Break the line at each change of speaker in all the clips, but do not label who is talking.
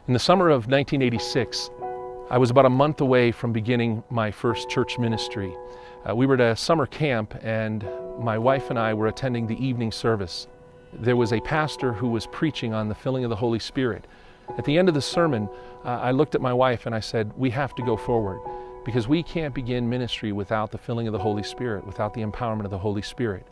In the summer of 1986, I was about a month away from beginning my first church ministry. We were at a summer camp, and my wife and I were attending the evening service. There was a pastor who was preaching on the filling of the Holy Spirit. At the end of the sermon, I looked at my wife and I said, we have to go forward, because we can't begin ministry without the filling of the Holy Spirit, without the empowerment of the Holy Spirit.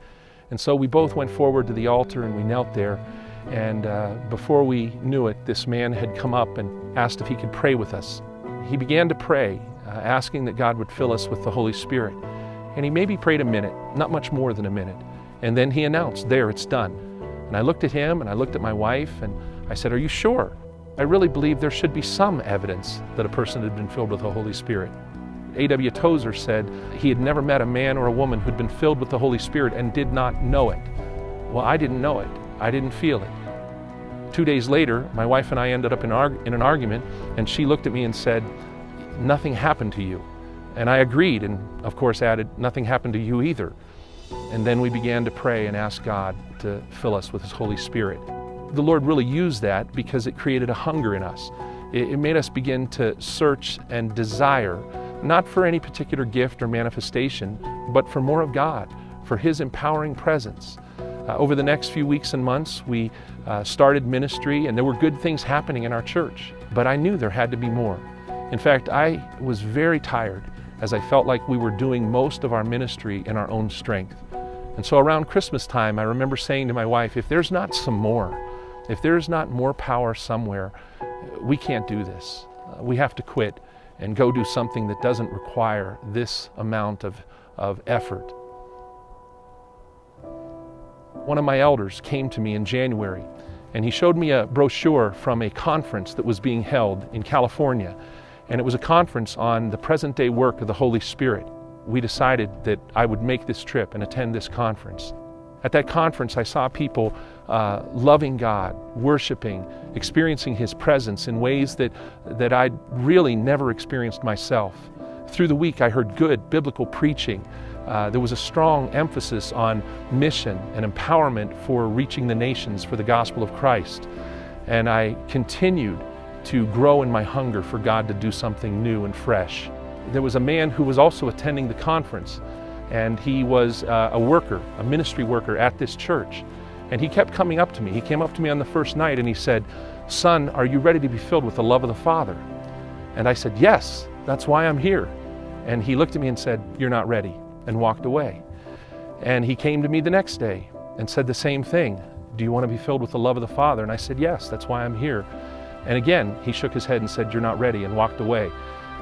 And so we both went forward to the altar and we knelt there. And before we knew it, this man had come up and asked if he could pray with us. He began to pray, asking that God would fill us with the Holy Spirit. And he maybe prayed a minute, not much more than a minute. And then he announced, there, it's done. And I looked at him and I looked at my wife and I said, are you sure? I really believe there should be some evidence that a person had been filled with the Holy Spirit. A.W. Tozer said he had never met a man or a woman who'd been filled with the Holy Spirit and did not know it. Well, I didn't know it. I didn't feel it. 2 days later, my wife and I ended up in an argument, and she looked at me and said, nothing happened to you. And I agreed, and of course added, nothing happened to you either. And then we began to pray and ask God to fill us with His Holy Spirit. The Lord really used that because it created a hunger in us. It made us begin to search and desire, not for any particular gift or manifestation, but for more of God, for His empowering presence. Over the next few weeks and months, we started ministry, and there were good things happening in our church, but I knew there had to be more. In fact, I was very tired, as I felt like we were doing most of our ministry in our own strength. And so around Christmas time, I remember saying to my wife, if there's not some more, if there's not more power somewhere, we can't do this. We have to quit and go do something that doesn't require this amount of effort. One of my elders came to me in January, and he showed me a brochure from a conference that was being held in California. And it was a conference on the present-day work of the Holy Spirit. We decided that I would make this trip and attend this conference. At that conference, I saw people loving God, worshiping, experiencing His presence in ways that I'd really never experienced myself. Through the week, I heard good biblical preaching. There was a strong emphasis on mission and empowerment for reaching the nations for the gospel of Christ. And I continued to grow in my hunger for God to do something new and fresh. There was a man who was also attending the conference, and he was a worker, a ministry worker at this church. And he kept coming up to me. He came up to me on the first night and he said, son, are you ready to be filled with the love of the Father? And I said, yes, that's why I'm here. And he looked at me and said, you're not ready, and walked away. And he came to me the next day and said the same thing. Do you want to be filled with the love of the Father? And I said, yes, that's why I'm here. And again, he shook his head and said, you're not ready, and walked away.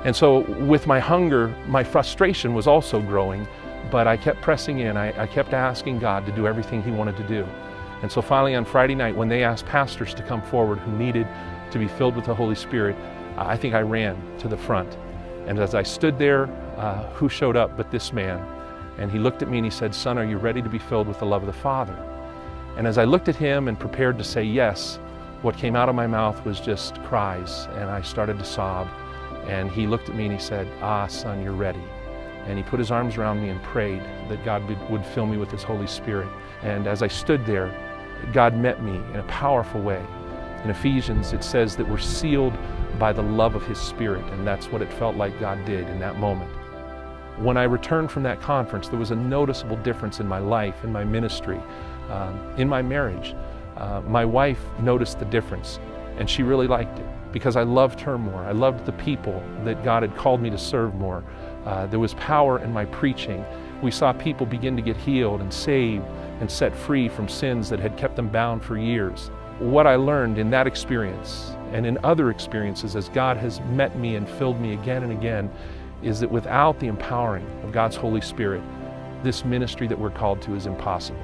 And so with my hunger, my frustration was also growing, but I kept pressing in. I kept asking God to do everything He wanted to do. And so finally on Friday night, when they asked pastors to come forward who needed to be filled with the Holy Spirit, I think I ran to the front. And as I stood there, who showed up but this man? And he looked at me and he said, son, are you ready to be filled with the love of the Father? And as I looked at him and prepared to say yes, what came out of my mouth was just cries, and I started to sob. And he looked at me and he said, son, you're ready. And he put his arms around me and prayed that God would fill me with His Holy Spirit. And as I stood there, God met me in a powerful way. In Ephesians, it says that we're sealed by the love of His Spirit, and that's what it felt like God did in that moment. When I returned from that conference, there was a noticeable difference in my life, in my ministry, in my marriage. My wife noticed the difference, and she really liked it because I loved her more. I loved the people that God had called me to serve more. There was power in my preaching. We saw people begin to get healed and saved and set free from sins that had kept them bound for years. What I learned in that experience and in other experiences as God has met me and filled me again and again is that without the empowering of God's Holy Spirit, this ministry that we're called to is impossible.